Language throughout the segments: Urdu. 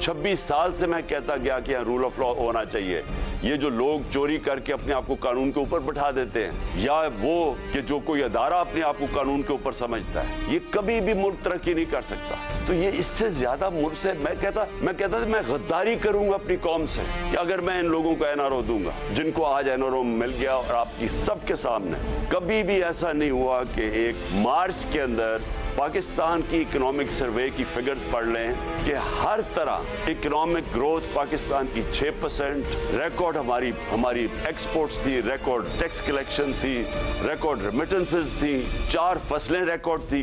26 سال سے میں کہتا گیا کہ یہاں رول آف لا ہونا چاہیے. یہ جو لوگ چوری کر کے اپنے آپ کو قانون کے اوپر بٹھا دیتے ہیں، یا وہ کہ جو کوئی ادارہ اپنے آپ کو قانون کے اوپر سمجھتا ہے، یہ کبھی بھی ملک ترقی نہیں کر سکتا. تو یہ اس سے زیادہ ملک سے میں کہتا تھا میں غداری کروں گا اپنی قوم سے کہ اگر میں ان لوگوں کو NRO دوں گا جن کو آج NRO مل گیا. اور آپ کی سب کے سامنے کبھی بھی ایسا نہیں ہوا کہ ایک مارچ کے اندر پاکستان کی اکنامک سروے کی فگرز پڑھ لیں کہ ہر طرح اکنامک گروتھ پاکستان کی 6%، ریکارڈ ہماری ایکسپورٹس تھی، ریکارڈ ٹیکس کلیکشن تھی، ریکارڈ ریمیٹنسز تھی، 4 فصلیں ریکارڈ تھی،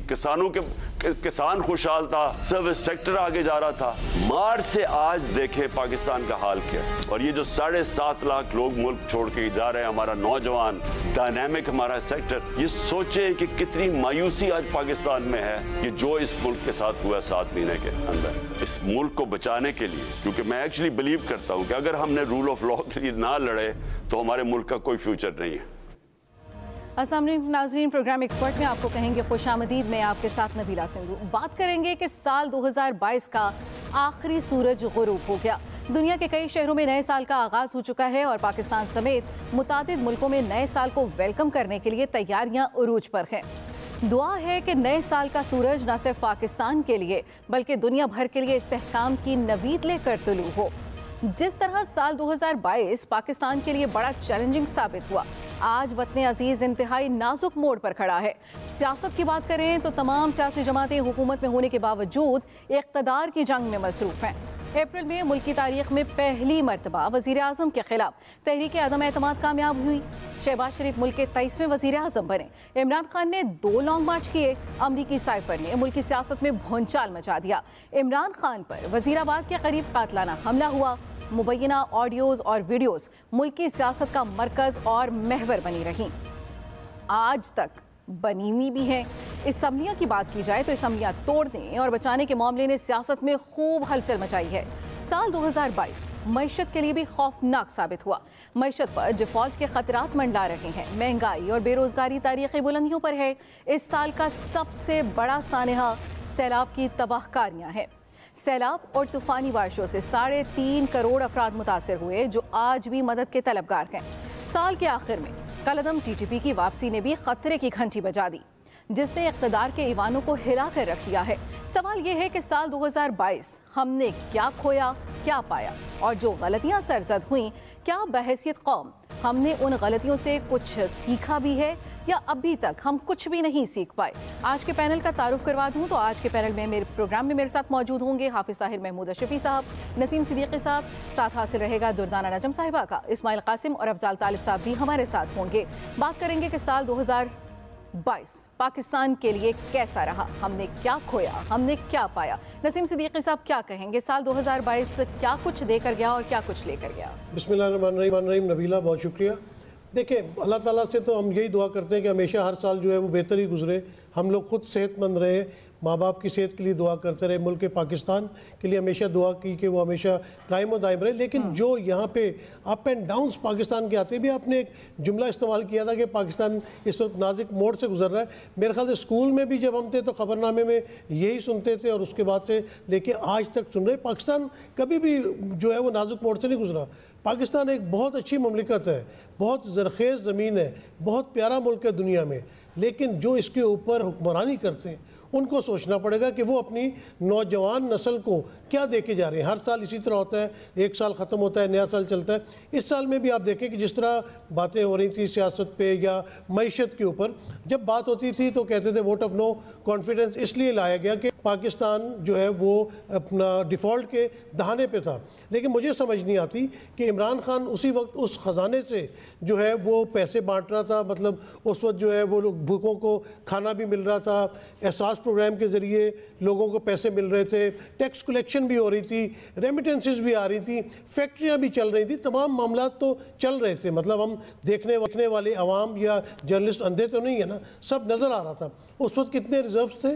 کسان خوشحال تھا، سروس سیکٹر آگے جا رہا تھا. مارچ سے آج دیکھیں پاکستان کا حال کیا ہے. اور یہ جو 7.5 لاکھ لوگ ملک چھوڑ کے جا رہے ہیں، ہمارا نوجوان ڈائنامک ہمارا سیکٹر، یہ سوچیں کہ کتنی مایوسی آج پاکستان میں ہے کہ جو اس ملک کے ساتھ ہوا 7 مہینے کے اندر. اس ملک کو بچانے کے لیے، کیونکہ میں ایکچولی بلیو کرتا ہوں کہ اگر ہم نے رول آف لا کے لیے نہ لڑے تو ہمارے ملک کا کوئی فیوچر نہیں ہے. السلام علیکم ناظرین، پروگرام ایکسپرٹ میں آپ کو کہیں گے خوش آمدید. میں آپ کے ساتھ نبیلہ سنگھو. بات کریں گے کہ سال 2022 کا آخری سورج غروب ہو گیا. دنیا کے کئی شہروں میں نئے سال کا آغاز ہو چکا ہے اور پاکستان سمیت متعدد ملکوں میں نئے سال کو ویلکم کرنے کے لیے تیاریاں عروج پر ہیں. دعا ہے کہ نئے سال کا سورج نہ صرف پاکستان کے لیے بلکہ دنیا بھر کے لیے استحکام کی نوید لے کر طلوع ہو. جس طرح سال 2022 پاکستان کے لیے بڑا چیلنجنگ ثابت ہوا، آج وطن عزیز انتہائی نازک موڑ پر کھڑا ہے. سیاست کی بات کریں تو تمام سیاسی جماعتیں حکومت میں ہونے کے باوجود اقتدار کی جنگ میں مصروف ہیں. اپریل میں ملک کی تاریخ میں پہلی مرتبہ وزیر اعظم کے خلاف تحریک عدم اعتماد کامیاب ہوئی. شہباز شریف ملک کے 23ویں وزیر اعظم بنے. عمران خان نے 2 لانگ مارچ کیے. امریکی سائفر نے ملکی سیاست میں بھونچال مچا دیا. عمران خان پر وزیر آباد کے قریب قاتلانہ حملہ ہوا. مبینہ آڈیوز اور ویڈیوز ملکی سیاست کا مرکز اور محور بنی رہیں، آج تک بنی ہوئی بھی ہیں. اسمبلیوں کی بات کی جائے تو اسمبلیاں توڑنے اور بچانے کے معاملے نے سیاست میں خوب ہلچل مچائی ہے. سال 2022 معیشت کے لیے بھی خوفناک ثابت ہوا. معیشت پر ڈیفالٹ کے خطرات منڈلا رہے ہیں. مہنگائی اور بے روزگاری تاریخی بلندیوں پر ہے. اس سال کا سب سے بڑا سانحہ سیلاب کی تباہ کاریاں ہیں. سیلاب اور طوفانی بارشوں سے 3.5 کروڑ افراد متاثر ہوئے جو آج بھی مدد کے طلبگار ہیں. سال کے آخر میں کالعدم TTP کی واپسی نے بھی خطرے کی گھنٹی بجا دی، جس نے اقتدار کے ایوانوں کو ہلا کر رکھ دیا ہے. سوال یہ ہے کہ سال 2022 ہم نے کیا کھویا، کیا پایا، اور جو غلطیاں سرزد ہوئیں کیا بحیثیت قوم ہم نے ان غلطیوں سے کچھ سیکھا بھی ہے یا ابھی تک ہم کچھ بھی نہیں سیکھ پائے. آج کے پینل کا تعارف کروا دوں تو آج کے پینل میں میرے پروگرام میں میرے ساتھ موجود ہوں گے حافظ طاہر محمود اشرفی صاحب، نسیم صدیقی صاحب، ساتھ حاصل رہے گا دردانہ نجم صاحبہ کا، اسماعیل قاسم اور افضال طالب صاحب بھی ہمارے ساتھ ہوں گے. بات کریں گے کہ سال 2022 پاکستان کے لیے کیسا رہا، ہم نے کیا کھویا، ہم نے کیا پایا. نسیم صدیقی صاحب کیا کہیں گے، سال 2022 کیا کچھ دے کر گیا اور کیا کچھ لے کر گیا؟ بسم اللہ الرحمن الرحیم. نبیلہ بہت شکریہ. دیکھیں، اللہ تعالیٰ سے تو ہم یہی دعا کرتے ہیں کہ ہمیشہ ہر سال جو ہے وہ بہتر ہی گزرے. ہم لوگ خود صحت مند رہے، ماں باپ کی صحت کے لیے دعا کرتے رہے، ملک پاکستان کے لیے ہمیشہ دعا کی کہ وہ ہمیشہ قائم و دائم رہے. لیکن جو یہاں پہ اپ اینڈ ڈاؤنس پاکستان کے آتے بھی، آپ نے ایک جملہ استعمال کیا تھا کہ پاکستان اس وقت نازک موڑ سے گزر رہا ہے. میرے خیال سے اسکول میں بھی جب ہم تھے تو خبرنامے میں یہی سنتے تھے اور اس کے بعد سے لے کے آج تک سن رہے. پاکستان کبھی بھی جو ہے وہ نازک موڑ سے نہیں گزرا. پاکستان ایک بہت اچھی مملکت ہے، بہت زرخیز زمین ہے، بہت پیارا ملک ہے دنیا میں. لیکن جو اس کے اوپر حکمرانی کرتے ہیں ان کو سوچنا پڑے گا کہ وہ اپنی نوجوان نسل کو کیا دے کے جا رہے ہیں. ہر سال اسی طرح ہوتا ہے، ایک سال ختم ہوتا ہے، نیا سال چلتا ہے. اس سال میں بھی آپ دیکھیں کہ جس طرح باتیں ہو رہی تھیں سیاست پہ یا معیشت کے اوپر، جب بات ہوتی تھی تو کہتے تھے ووٹ آف نو کانفیڈنس اس لیے لایا گیا کہ پاکستان جو ہے وہ اپنا ڈیفالٹ کے دہانے پہ تھا. لیکن مجھے سمجھ نہیں آتی کہ عمران خان اسی وقت اس خزانے سے جو ہے وہ پیسے بانٹ رہا تھا. مطلب اس وقت جو ہے وہ بھوکوں کو کھانا بھی مل رہا تھا، احساس پروگرام کے ذریعے لوگوں کو پیسے مل رہے تھے، ٹیکس کلیکشن بھی ہو رہی تھی، ریمیٹنسز بھی آ رہی تھی، فیکٹریاں بھی چل رہی تھی، تمام معاملات تو چل رہے تھے. مطلب ہم دیکھنے والے عوام یا جرنلسٹ اندھے تو نہیں ہے نا، سب نظر آ رہا تھا. اس وقت کتنے ریزروز تھے،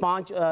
5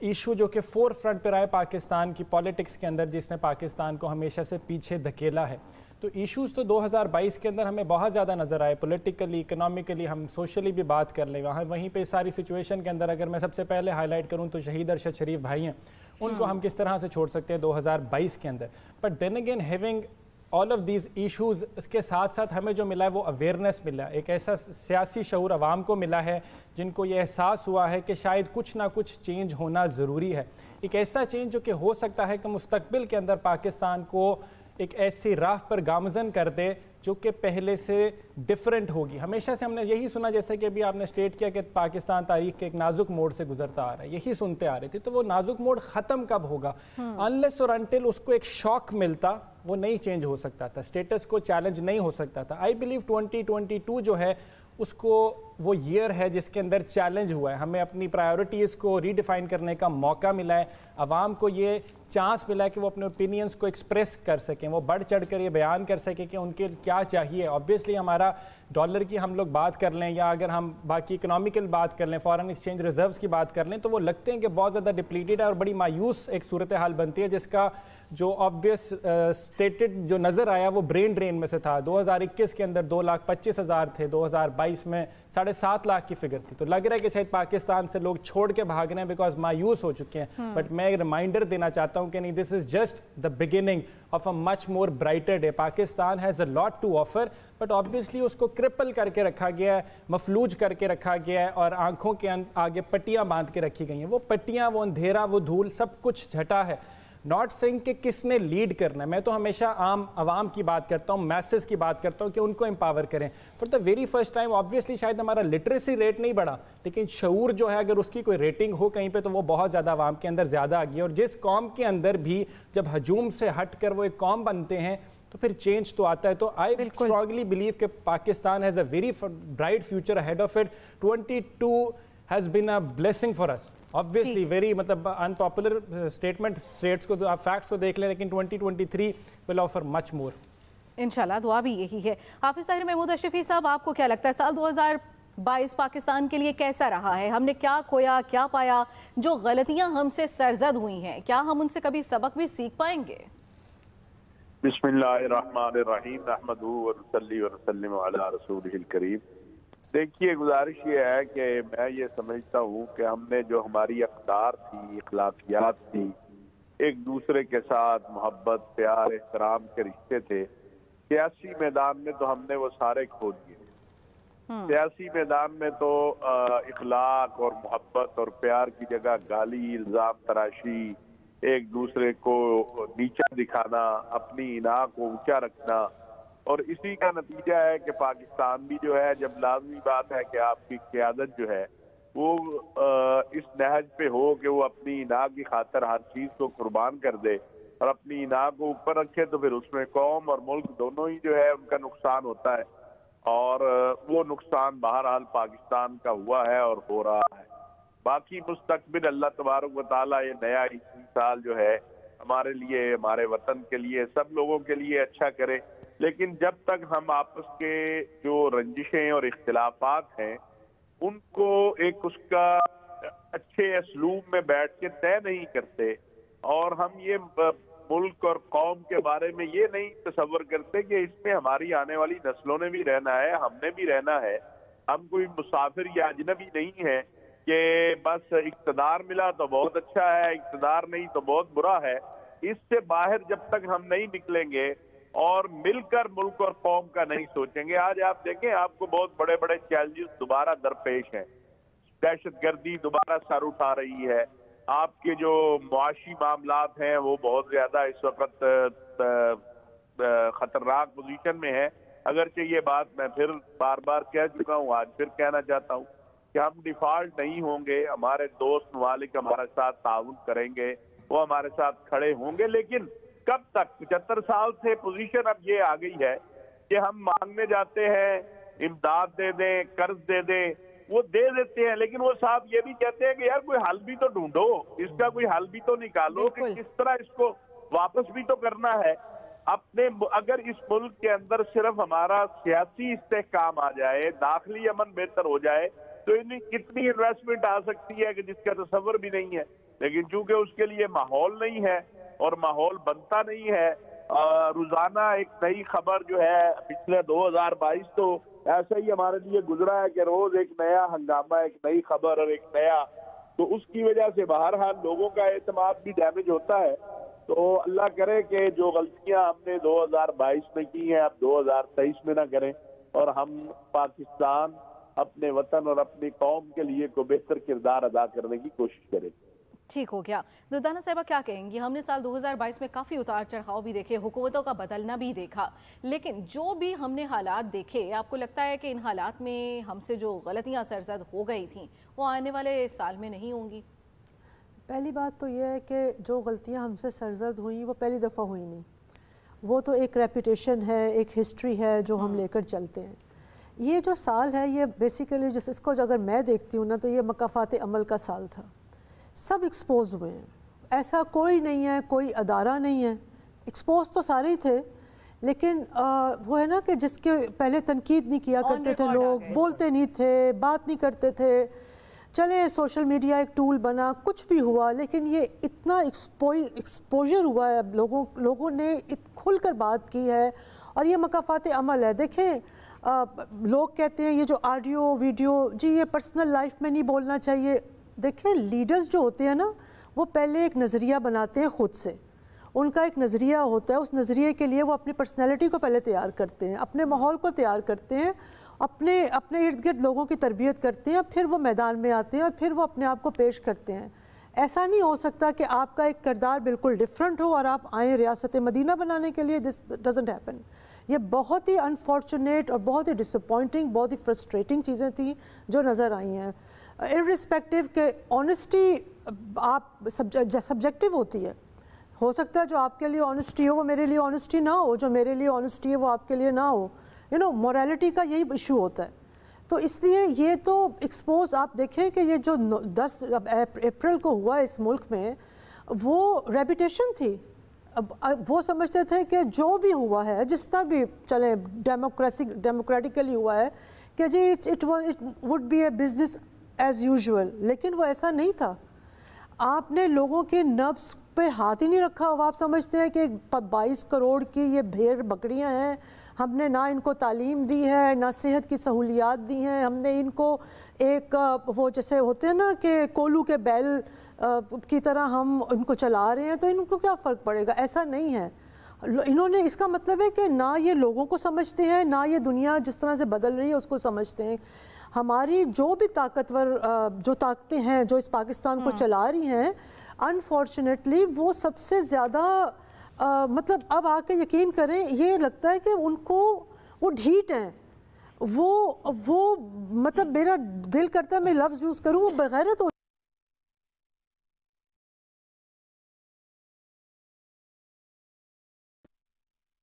ایشو جو کہ فور فرنٹ پر آئے پاکستان کی پالیٹکس کے اندر، جس نے پاکستان کو ہمیشہ سے پیچھے دھکیلا ہے. تو ایشوز تو 2022 کے اندر ہمیں بہت زیادہ نظر آئے، پولیٹیکلی، اکنامیکلی، ہم سوشلی بھی بات کر لیں. وہیں پہ ساری سچویشن کے اندر اگر میں سب سے پہلے ہائی لائٹ کروں تو شہید ارشد شریف بھائی ہیں، ان کو ہم کس طرح سے چھوڑ سکتے ہیں 2022 کے اندر. But then again having all of these issues, اس کے ساتھ ساتھ ہمیں جو ملا ہے وہ اویئرنیس ملا، ایک ایسا سیاسی شعور عوام کو ملا ہے جن کو یہ احساس ہوا ہے کہ شاید کچھ نہ کچھ چینج ہونا ضروری ہے. ایک ایسا چینج جو کہ ہو سکتا ہے کہ مستقبل کے اندر پاکستان کو ایک ایسی راہ پر گامزن کر دے جو کہ پہلے سے ڈیفرنٹ ہوگی. ہمیشہ سے ہم نے یہی سنا، جیسے کہ ابھی آپ نے سٹیٹ کیا کہ پاکستان تاریخ کے ایک نازک موڑ سے گزرتا آ رہا ہے، یہی سنتے آ رہے تھے. تو وہ نازک موڑ ختم کب ہوگا؟ انلیس اور انٹل اس کو ایک شاک ملتا وہ نہیں چینج ہو سکتا تھا، سٹیٹس کو چیلنج نہیں ہو سکتا تھا. آئی بلیو 2022 جو ہے اس کو وہ ایئر ہے جس کے اندر چیلنج ہوا ہے، ہمیں اپنی پرائیورٹیز کو ری ڈیفائن کرنے کا موقع ملا ہے، عوام کو یہ چانس ملا ہے کہ وہ اپنے اوپینینز کو ایکسپریس کر سکیں، وہ بڑھ چڑھ کر یہ بیان کر سکیں کہ ان کے کیا چاہیے. آبویسلی ہمارا ڈالر کی ہم لوگ بات کر لیں یا اگر ہم باقی اکنامیکل بات کر لیں، فارن ایکسچینج ریزروز کی بات کر لیں، تو وہ لگتے ہیں کہ بہت زیادہ ڈپلیٹڈ ہے اور بڑی مایوس ایک صورتحال بنتی ہے، جس کا جو آبویس اسٹیٹڈ جو نظر آیا وہ برین ڈرین میں سے تھا. 2021 کے اندر 2,25,000 تھے، 2022 میں 7.5 لاکھ کی فگر تھی. تو لگ رہا ہے کہ شاید پاکستان سے لوگ چھوڑ کے بھاگ رہے ہیں بیکاز مایوس ہو چکے ہیں. بٹ میں ایک ریمائنڈر دینا چاہتا ہوں کہ نہیں، this is just the beginning of a much more brighter day. Pakistan has a lot to offer, but obviously اس کو کرپل کر کے رکھا گیا ہے، مفلوج کر کے رکھا گیا ہے اور آنکھوں کے آگے پٹیاں باندھ کے رکھی گئی ہیں. وہ پٹیاں، وہ اندھیرا، وہ دھول سب کچھ جھٹا ہے. ناٹ سینگ کہ کس نے لیڈ کرنا ہے. میں تو ہمیشہ عام عوام کی بات کرتا ہوں، میسز کی بات کرتا ہوں کہ ان کو امپاور کریں. For the very first time obviously شاید ہمارا لٹریسی ریٹ نہیں بڑھا، لیکن شعور جو ہے اگر اس کی کوئی ریٹنگ ہو کہیں پہ تو وہ بہت زیادہ عوام کے اندر زیادہ آ گئی. اور جس قوم کے اندر بھی جب ہجوم سے ہٹ کر وہ ایک قوم بنتے ہیں تو پھر چینج تو آتا ہے. تو آئی اسٹرانگلی بلیو کہ Pakistan has a very bright future ahead of it. 22 has been a blessing for us. Obviously very مطلب unpopular statement، اسٹیٹس کو آپ فیکٹس کو دیکھ لیں، لیکن 2023 will offer much more. انشاءاللہ دعا بھی یہی ہے. حافظ طاہر محمود اشرفی صاحب، آپ کو کیا لگتا ہے سال 2022 پاکستان کے لیے کیسا رہا ہے؟ ہم نے کیا کھویا، کیا پایا؟ جو غلطیاں ہم سے سرزد ہوئی ہیں، کیا ہم ان سے کبھی سبق بھی سیکھ پائیں گے؟ بسم اللہ الرحمن الرحیم، نحمدہ ونصلی ونسلم علی رسولہ الکریم. دیکھیے، گزارش یہ ہے کہ میں یہ سمجھتا ہوں کہ ہم نے جو ہماری اقدار تھی، اخلاقیات تھی، ایک دوسرے کے ساتھ محبت، پیار، احترام کے رشتے تھے، سیاسی میدان میں تو ہم نے وہ سارے کھو دیے. سیاسی میدان میں تو اخلاق اور محبت اور پیار کی جگہ گالی، الزام تراشی، ایک دوسرے کو نیچا دکھانا، اپنی انا کو اونچا رکھنا، اور اسی کا نتیجہ ہے کہ پاکستان بھی جو ہے، جب لازمی بات ہے کہ آپ کی قیادت جو ہے وہ اس نہج پہ ہو کہ وہ اپنی انا کی خاطر ہر چیز کو قربان کر دے اور اپنی انا کو اوپر رکھے، تو پھر اس میں قوم اور ملک دونوں ہی جو ہے ان کا نقصان ہوتا ہے. اور وہ نقصان بہرحال پاکستان کا ہوا ہے اور ہو رہا ہے. باقی مستقبل اللہ تبارک و تعالیٰ یہ نیا عیسوی سال جو ہے ہمارے لیے، ہمارے وطن کے لیے، سب لوگوں کے لیے اچھا کرے. لیکن جب تک ہم آپس کے جو رنجشیں اور اختلافات ہیں ان کو ایک اس کا اچھے اسلوب میں بیٹھ کے طے نہیں کرتے، اور ہم یہ ملک اور قوم کے بارے میں یہ نہیں تصور کرتے کہ اس میں ہماری آنے والی نسلوں نے بھی رہنا ہے، ہم نے بھی رہنا ہے، ہم کوئی مسافر یا اجنبی نہیں ہے کہ بس اقتدار ملا تو بہت اچھا ہے، اقتدار نہیں تو بہت برا ہے. اس سے باہر جب تک ہم نہیں نکلیں گے اور مل کر ملک اور قوم کا نہیں سوچیں گے. آج آپ دیکھیں، آپ کو بہت بڑے بڑے چیلنجز دوبارہ درپیش ہیں. دہشت گردی دوبارہ سر اٹھا رہی ہے، آپ کے جو معاشی معاملات ہیں وہ بہت زیادہ اس وقت خطرناک پوزیشن میں ہے. اگرچہ یہ بات میں پھر بار بار کہہ چکا ہوں، آج پھر کہنا چاہتا ہوں کہ ہم ڈیفالٹ نہیں ہوں گے. ہمارے دوست ممالک ہمارے ساتھ تعاون کریں گے، وہ ہمارے ساتھ کھڑے ہوں گے. لیکن کب تک؟ 75 سال سے پوزیشن اب یہ آ گئی ہے کہ ہم مانگنے جاتے ہیں، امداد دے دیں، قرض دے دیں، وہ دے دیتے ہیں، لیکن وہ صاحب یہ بھی کہتے ہیں کہ یار کوئی حل بھی تو ڈھونڈو، اس کا کوئی حل بھی تو نکالو کہ کس طرح اس کو واپس بھی تو کرنا ہے. اپنے اگر اس ملک کے اندر صرف ہمارا سیاسی استحکام آ جائے، داخلی امن بہتر ہو جائے، تو کتنی انویسٹمنٹ آ سکتی ہے کہ جس کا تصور بھی نہیں ہے. لیکن چونکہ اس کے لیے ماحول نہیں ہے اور ماحول بنتا نہیں ہے، روزانہ ایک نئی خبر جو ہے، پچھلے 2022 تو ایسا ہی ہمارے لیے گزرا ہے کہ روز ایک نیا ہنگامہ، ایک نئی خبر اور ایک نیا، تو اس کی وجہ سے بہرحال لوگوں کا اعتماد بھی ڈیمیج ہوتا ہے۔ تو اللہ کرے کہ جو غلطیاں ہم نے 2022 میں کی ہیں اب 2023 میں نہ کریں، اور ہم پاکستان اپنے وطن اور اپنی قوم کے لیے کو بہتر کردار ادا کرنے کی کوشش کریں۔ ٹھیک ہو گیا۔ دردانہ صاحبہ کیا کہیں گی؟ ہم نے سال 2022 میں کافی اتار چڑھاؤ بھی دیکھے، حکومتوں کا بدلنا بھی دیکھا، لیکن جو بھی ہم نے حالات دیکھے، آپ کو لگتا ہے کہ ان حالات میں ہم سے جو غلطیاں سرزد ہو گئی تھیں وہ آنے والے سال میں نہیں ہوں گی؟ پہلی بات تو یہ ہے کہ جو غلطیاں ہم سے سرزد ہوئیں وہ پہلی دفعہ ہوئی نہیں، وہ تو ایک ریپوٹیشن ہے، ایک ہسٹری ہے جو ہم لے کر چلتے ہیں۔ یہ جو سال ہے یہ بیسیکلی جس اس کو اگر میں دیکھتی ہوں نا تو یہ مکافات عمل کا سال تھا۔ سب ایکسپوز ہوئے ہیں، ایسا کوئی نہیں ہے، کوئی ادارہ نہیں ہے، ایکسپوز تو سارے ہی تھے، لیکن وہ ہے نا کہ جس کے پہلے تنقید نہیں کیا کرتے تھے لوگ، بولتے نہیں تھے، بات نہیں کرتے تھے، چلے سوشل میڈیا ایک ٹول بنا، کچھ بھی ہوا، لیکن یہ اتنا ایکسپوجر ہوا ہے، لوگوں نے کھل کر بات کی ہے، اور یہ مکافات عمل ہے۔ دیکھیں لوگ کہتے ہیں یہ جو آڈیو ویڈیو، جی یہ پرسنل لائف میں نہیں بولنا چاہیے۔ دیکھیں لیڈرز جو ہوتے ہیں نا وہ پہلے ایک نظریہ بناتے ہیں خود سے، ان کا ایک نظریہ ہوتا ہے، اس نظریے کے لیے وہ اپنی پرسنالٹی کو پہلے تیار کرتے ہیں، اپنے ماحول کو تیار کرتے ہیں، اپنے ارد گرد لوگوں کی تربیت کرتے ہیں، پھر وہ میدان میں آتے ہیں اور پھر وہ اپنے آپ کو پیش کرتے ہیں۔ ایسا نہیں ہو سکتا کہ آپ کا ایک کردار بالکل ڈیفرنٹ ہو اور آپ آئیں ریاست مدینہ بنانے کے لیے، دس ڈزنٹ ہیپن۔ یہ بہت ہی انفارچونیٹ اور بہت ہی ڈسپوائنٹنگ، بہت ہی فرسٹریٹنگ چیزیں تھیں جو نظر آئی ہیں۔ ارسپیکٹو کہ آنیسٹی آپ سبجیکٹو ہوتی ہے، ہو سکتا ہے جو آپ کے لیے آنیسٹی ہو وہ میرے لیے آنیسٹی نہ ہو، جو میرے لیے آنیسٹی ہے وہ آپ کے لیے نہ ہو، موریلٹی کا یہی ایشو ہوتا ہے۔ تو اس لیے یہ تو ایکسپوز، آپ دیکھیں کہ یہ جو 10 اپریل کو ہوا اس ملک میں وہ ریپوٹیشن تھی، وہ سمجھتے تھے کہ جو بھی ہوا ہے جس طرح بھی چلے ڈیموکریٹیکلی ہوا ہے کہ جی it would be a business as usual, لیکن وہ ایسا نہیں تھا۔ آپ نے لوگوں کے نبض پہ ہاتھ ہی نہیں رکھا، وہ آپ سمجھتے ہیں کہ 22 کروڑ کی یہ بھیڑ بکریاں ہیں، ہم نے نہ ان کو تعلیم دی ہے، نہ صحت کی سہولیات دی ہیں، ہم نے ان کو ایک وہ جیسے ہوتے ہیں نا کہ کولو کے بیل کی طرح ہم ان کو چلا رہے ہیں، تو ان کو کیا فرق پڑے گا؟ ایسا نہیں ہے۔ انہوں نے، اس کا مطلب ہے کہ نہ یہ لوگوں کو سمجھتے ہیں، نہ یہ دنیا جس طرح سے بدل رہی ہے اس کو سمجھتے ہیں۔ ہماری جو بھی طاقتور جو طاقتیں ہیں جو اس پاکستان کو چلا رہی ہیں، انفارچونیٹلی وہ سب سے زیادہ مطلب اب آ کے یقین کریں یہ لگتا ہے کہ ان کو وہ ڈھیٹ ہیں، وہ مطلب میرا دل کرتا ہے میں لفظ یوز کروں، وہ بغیرت ہوتی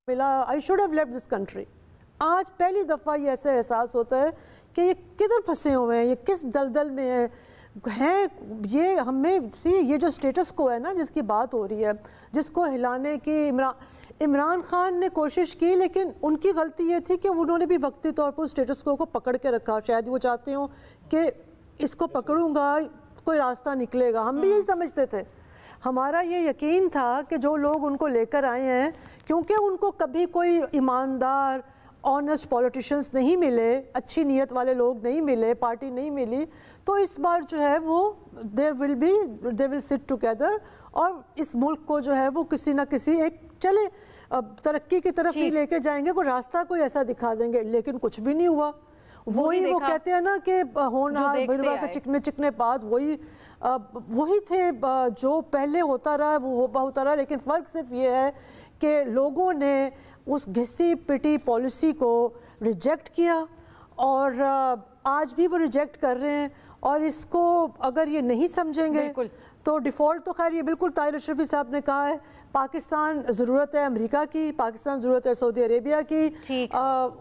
I should have left this country۔ آج پہلی دفعہ یہ ایسا احساس ہوتا ہے کہ یہ کدھر پھنسے ہوئے ہیں، یہ کس دلدل میں ہیں۔ یہ ہمیں یہ جو سٹیٹس کو ہے نا جس کی بات ہو رہی ہے، جس کو ہلانے کی عمران خان نے کوشش کی، لیکن ان کی غلطی یہ تھی کہ انہوں نے بھی وقتی طور پر سٹیٹس کو پکڑ کے رکھا۔ شاید وہ چاہتے ہوں کہ اس کو پکڑوں گا کوئی راستہ نکلے گا، ہم بھی یہی سمجھتے تھے۔ ہمارا یہ یقین تھا کہ جو لوگ ان کو لے کر آئے ہیں، کیونکہ ان کو کبھی کوئی ایماندار آنیسٹ پولیٹیشنز نہیں ملے، اچھی نیت والے لوگ نہیں ملے، پارٹی نہیں ملی، تو اس بار جو ہے وہ they will sit together اور اس ملک کو جو ہے وہ کسی نہ کسی ایک چلے ترقی کی طرف ہی لے کے جائیں گے، کوئی راستہ کوئی ایسا دکھا دیں گے، لیکن کچھ بھی نہیں ہوا۔ وہی وہ کہتے ہیں نا کہ ہونہار بھروا کے چکنے چکنے پات، وہی تھے جو پہلے ہوتا رہا وہ ہوتا رہا، لیکن فرق صرف یہ ہے کہ لوگوں نے اس گھسی پٹی پالیسی کو ریجیکٹ کیا، اور آج بھی وہ ریجیکٹ کر رہے ہیں، اور اس کو اگر یہ نہیں سمجھیں گے تو ڈیفالٹ تو خیر یہ بالکل طاہر اشرفی صاحب نے کہا ہے، پاکستان ضرورت ہے امریکہ کی، پاکستان ضرورت ہے سعودی عربیہ کی،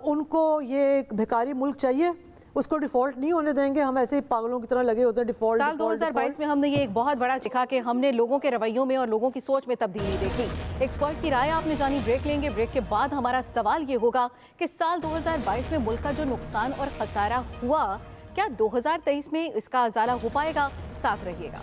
ان کو یہ ایک بھکاری ملک چاہیے، اس کو ڈیفالٹ نہیں ہونے دیں گے۔ ہم ایسے ہی پاگلوں کی طرح لگے ہوتے ہیں ڈیفالٹ۔ سال 2022 میں ہم نے یہ ایک بہت بڑا دکھا کہ ہم نے لوگوں کے رویوں میں اور لوگوں کی سوچ میں تبدیلی دیکھی۔ ایکسپرٹ کی رائے آپ نے جانی، بریک لیں گے، بریک کے بعد ہمارا سوال یہ ہوگا کہ سال 2022 میں ملک کا جو نقصان اور خسارہ ہوا، کیا 2023 میں اس کا ازالہ ہو پائے گا؟ ساتھ رہیے گا۔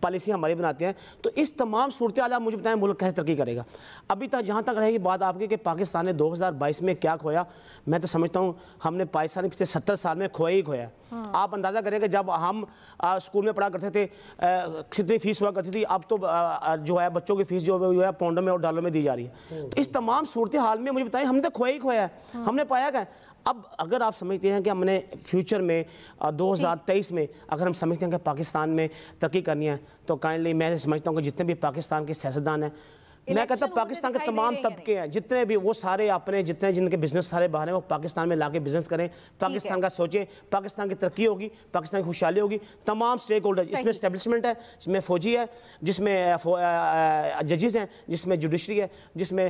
پالیسیاں ہماری بناتے ہیں. تو اس تمام صورتحال آپ مجھے بتائیں ملک کیسے ترقی کرے گا؟ ابھی تک جہاں تک رہے گی بات آپ کی کہ پاکستان نے 2022 میں کیا کھویا، میں تو سمجھتا ہوں ہم نے پاکستان پچھلے 70 سال میں کھویا ہی کھویا. آپ اندازہ کریں کہ جب ہم اسکول میں پڑھا کرتے تھے کتنی فیس ہوا کرتی تھی، اب تو جو ہے بچوں کی فیس جو ہے پاؤنڈوں میں اور ڈالروں میں دی جا رہی ہے. تو اس تمام صورتحال میں مجھے بتائیں ہم نے تو کھویا ہی کھویا ہے. ہم نے پایا کہ اب اگر آپ سمجھتے ہیں کہ ہم نے فیوچر میں 2023 میں اگر ہم سمجھتے ہیں کہ پاکستان میں ترقی کرنی ہے تو کائنڈلی میں سمجھتا ہوں کہ جتنے بھی پاکستان کے سیاستدان ہیں، میں کہتا ہوں پاکستان کے تمام طبقے ہیں جتنے بھی، وہ سارے اپنے جتنے جن کے بزنس سارے باہر ہیں وہ پاکستان میں لا کے بزنس کریں، پاکستان کا سوچیں، پاکستان کی ترقی ہوگی، پاکستان کی خوشحالی ہوگی. تمام سٹیک ہولڈر، اس میں اسٹیبلشمنٹ ہے، جس میں فوجی ہے، جس میں ججز ہیں، جس میں جوڈیشری ہے، جس میں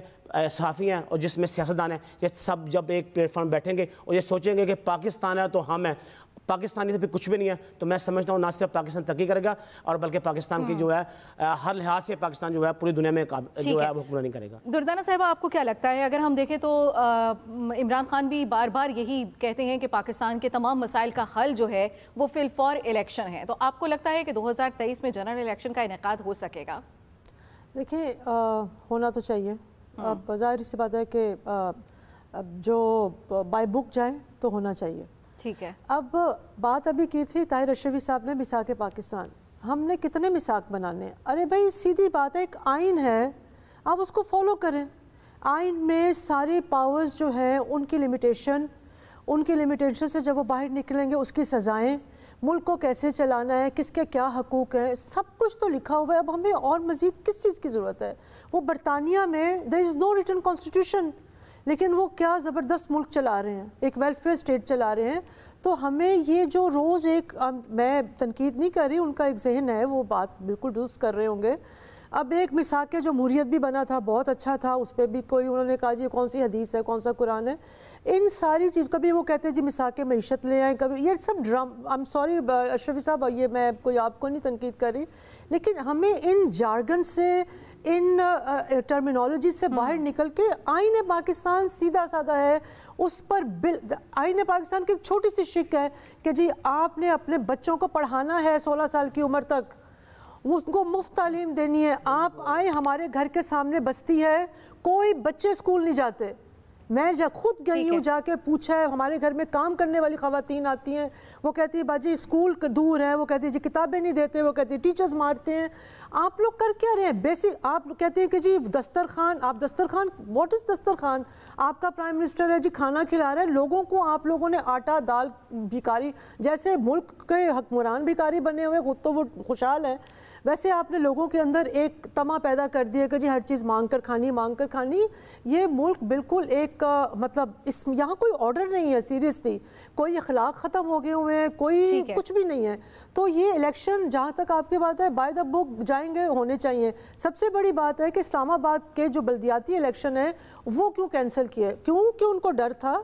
صحافی ہیں اور جس میں سیاستدان ہیں، یہ سب جب ایک پلیٹ فارم بیٹھیں گے اور یہ سوچیں گے کہ پاکستان ہے تو ہم ہیں، پاکستانی تو پھر کچھ بھی نہیں ہے، تو میں سمجھتا ہوں نہ صرف پاکستان ترقی کرے گا اور بلکہ پاکستان کی جو ہے ہر لحاظ سے پاکستان جو ہے پوری دنیا میں جو ہے حکمرانی کرے گا. دردانہ صاحبہ آپ کو کیا لگتا ہے؟ اگر ہم دیکھیں تو عمران خان بھی بار بار یہی کہتے ہیں کہ پاکستان کے تمام مسائل کا حل جو ہے وہ فی الفور الیکشن ہے، تو آپ کو لگتا ہے کہ 2023 میں جنرل الیکشن کا انعقاد ہو سکے گا؟ دیکھیں ہونا تو چاہیے. اب ظاہر سی بات ہے کہ جو بائی بک جائیں تو ہونا چاہیے. ٹھیک ہے. اب بات ابھی کی تھی طاہر اشرفی صاحب نے میثاق پاکستان، ہم نے کتنے میثاق بنانے ہیں؟ ارے بھائی سیدھی بات ہے، ایک آئین ہے، آپ اس کو فالو کریں. آئین میں ساری پاورز جو ہیں ان کی لمیٹیشن سے جب وہ باہر نکلیں گے اس کی سزائیں، ملک کو کیسے چلانا ہے، کس کے کیا حقوق ہیں، سب کچھ تو لکھا ہوا ہے. اب ہمیں اور مزید کس چیز کی ضرورت ہے؟ وہ برطانیہ میں there is no written constitution، لیکن وہ کیا زبردست ملک چلا رہے ہیں، ایک ویلفیئر اسٹیٹ چلا رہے ہیں. تو ہمیں یہ جو روز ایک، میں تنقید نہیں کر رہی، ان کا ایک ذہن ہے، وہ بات بالکل درست کر رہے ہوں گے. اب ایک میثاق جمہوریت بھی بنا تھا، بہت اچھا تھا، اس پہ بھی کوئی انہوں نے کہا جی کون سی حدیث ہے، کون سا قرآن ہے، ان ساری چیز. کبھی وہ کہتے ہیں جی میثاق معیشت لے آئیں، کبھی یہ سب I'm sorry اشرفی صاحب، یہ میں کوئی آپ کو نہیں تنقید کر رہی، لیکن ہمیں ان جارگن سے، ان ٹرمینالوجی سے باہر نکل کے آئین پاکستان سیدھا سادہ ہے، اس پر آئین پاکستان کی ایک چھوٹی سی شک ہے کہ جی آپ نے اپنے بچوں کو پڑھانا ہے 16 سال کی عمر تک، اس کو مفت تعلیم دینی ہے. آپ آئیں، ہمارے گھر کے سامنے بستی ہے، کوئی بچے اسکول نہیں جاتے. میں خود گئی ہوں، جا کے پوچھا ہے، ہمارے گھر میں کام کرنے والی خواتین آتی ہیں، وہ کہتی ہے باجی اسکول دور ہے، وہ کہتی ہے جی کتابیں نہیں دیتے، وہ کہتی ہے ٹیچرز مارتے ہیں. آپ لوگ کر کیا رہے ہیں؟ بیسک آپ کہتے ہیں کہ جی دسترخوان، آپ دسترخوان، واٹ از دسترخوان؟ آپ کا پرائم منسٹر ہے جی کھانا کھلا رہا ہے لوگوں کو، آپ لوگوں نے آٹا دال بھکاری، جیسے ملک کے حکمران بھکاری بنے ہوئے، خود تو وہ خوشحال ہے، ویسے آپ نے لوگوں کے اندر ایک تما پیدا کر دیا کہ جی ہر چیز مانگ کر کھانی. یہ ملک بالکل ایک مطلب یہاں کوئی آرڈر نہیں ہے، سیریسلی کوئی اخلاق ختم ہو گئے ہوئے ہیں، کوئی کچھ بھی نہیں ہے. تو یہ الیکشن جہاں تک آپ کی بات ہے بائی دا بک جائیں گے، ہونے چاہیے. سب سے بڑی بات ہے کہ اسلام آباد کے جو بلدیاتی الیکشن ہے وہ کیوں کینسل کیے؟ کیونکہ ان کو ڈر تھا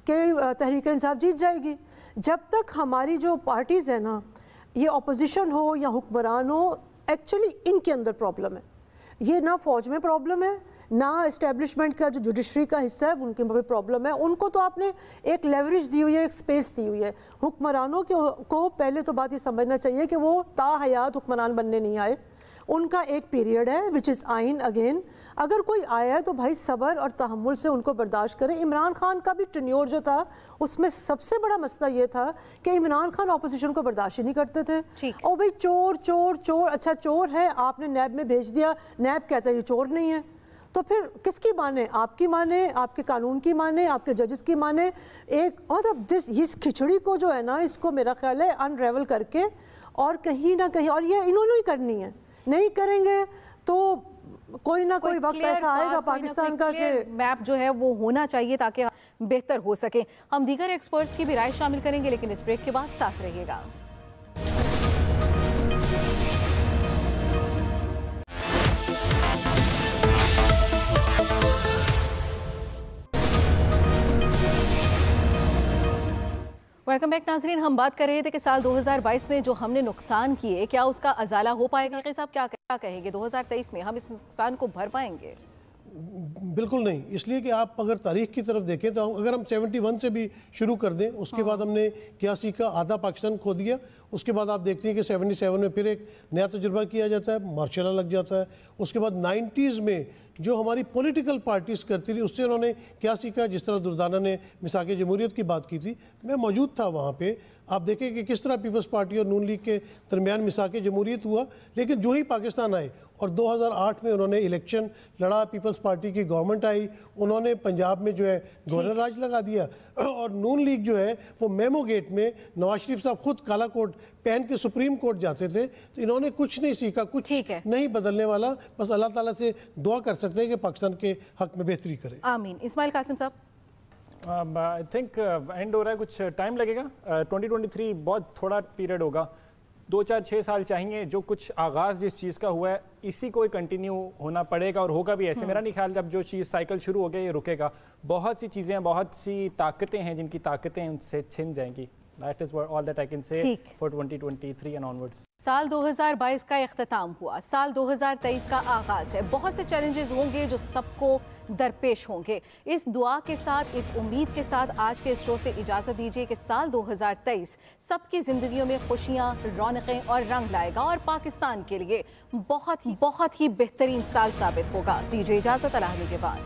کہ تحریک انصاف جیت جائے گی. جب تک ہماری جو پارٹیز ہیں نا، یہ اپوزیشن ہو یا حکمران ہو، ایکچولی ان کے اندر پرابلم ہے. یہ نہ فوج میں پرابلم ہے، نہ اسٹیبلشمنٹ کا جو جوڈیشری کا حصہ ہے ان کے میں پرابلم ہے. ان کو تو آپ نے ایک لیوریج دی ہوئی ہے، ایک سپیس دی ہوئی ہے. حکمرانوں کو پہلے تو بات یہ سمجھنا چاہیے کہ وہ تا حیات حکمران بننے نہیں آئے. ان کا ایک پیریڈ ہے وچ از آئین. اگین اگر کوئی آیا ہے تو بھائی صبر اور تحمل سے ان کو برداشت کریں. عمران خان کا بھی ٹینیور جو تھا اس میں سب سے بڑا مسئلہ یہ تھا کہ عمران خان اپوزیشن کو برداشت ہی نہیں کرتے تھے. اور بھائی چور چور چور، اچھا چور ہے آپ نے نیب میں بھیج دیا، نیب کہتا ہے یہ چور نہیں ہے، تو پھر کس کی مانے؟ آپ کی مانے، آپ کے قانون کی مانے، آپ کے ججز کی مانے. ایک مطلب اس کھچڑی کو جو ہے نا، اس کو میرا خیال ہے انریول کر کے اور کہیں نہ کہیں، اور یہ انہوں نے ہی کرنی ہے. نہیں کریں گے تو کوئی نہ کوئی وقت ایسا آئے گا پاکستان کا کہ میپ جو ہے وہ ہونا چاہیے تاکہ بہتر ہو سکے. ہم دیگر ایکسپرٹس کی بھی رائے شامل کریں گے، لیکن اس بریک کے بعد ساتھ رہیے گا. ویلکم بیک ناظرین. ہم بات کر رہے تھے کہ سال 2022 میں جو ہم نے نقصان کیے، کیا اس کا ازالہ ہو پائے گا؟ صاحب کیا کہیں گے 2023 میں ہم اس نقصان کو بھر پائیں گے؟ بالکل نہیں، اس لیے کہ آپ اگر تاریخ کی طرف دیکھیں تو اگر ہم 71 سے بھی شروع کر دیں، اس کے بعد ہم نے 81 کا آدھا پاکستان کھو دیا، اس کے بعد آپ دیکھتے ہیں کہ 77 میں پھر ایک نیا تجربہ کیا جاتا ہے، مارشل لا لگ جاتا ہے. اس کے بعد 90s میں جو ہماری پولیٹیکل پارٹیز کرتی رہی اس سے انہوں نے کیا سیکھا. جس طرح دردانہ نے میثاق جمہوریت کی بات کی تھی، میں موجود تھا وہاں پہ. آپ دیکھیں کہ کس طرح پیپلز پارٹی اور نون لیگ کے درمیان میثاق جمہوریت ہوا، لیکن جو ہی پاکستان آئے اور 2008 میں انہوں نے الیکشن لڑا، پیپلز پارٹی کی گورنمنٹ آئی، انہوں نے پنجاب میں جو ہے گورنر راج لگا دیا، اور نون لیگ جو ہے وہ میمو گیٹ میں نواز شریف صاحب خود کالا کوٹ پہن کے سپریم کورٹ جاتے تھے. تو انہوں نے کچھ نہیں سیکھا، کچھ نہیں بدلنے والا. بس اللہ تعالیٰ سے دعا کر سکتے ہیں کہ پاکستان کے حق میں بہتری کرے. آمین. اسماعیل قاسم صاحب. آئی تھنک اینڈ ہو رہا ہے، کچھ ٹائم لگے گا. 2023 بہت تھوڑا پیریڈ ہوگا، 2-4-6 سال چاہیے. جو کچھ آغاز جس چیز کا ہوا ہے اسی کو کنٹینیو ہونا پڑے گا اور ہوگا بھی ایسے. میرا نہیں خیال جب جو چیز سائیکل شروع ہو گیا یہ رکے گا. بہت سی چیزیں، بہت سی طاقتیں ہیں جن کی طاقتیں ان سے چھن جائیں گی. That is all that I can say for 2023 and onwards. سال 2022 کا اختتام ہوا، سال 2023 کا آغاز ہے. بہت سے چیلنجز ہوں گے جو سب کو درپیش ہوں گے. اس دعا کے ساتھ، اس امید کے ساتھ آج کے اس شو سے اجازت دیجیے کہ سال 2023 سب کی زندگیوں میں خوشیاں، رونقیں اور رنگ لائے گا اور پاکستان کے لیے بہت ہی بہترین سال ثابت ہوگا. دیجیے اجازت، اللہ کے بعد.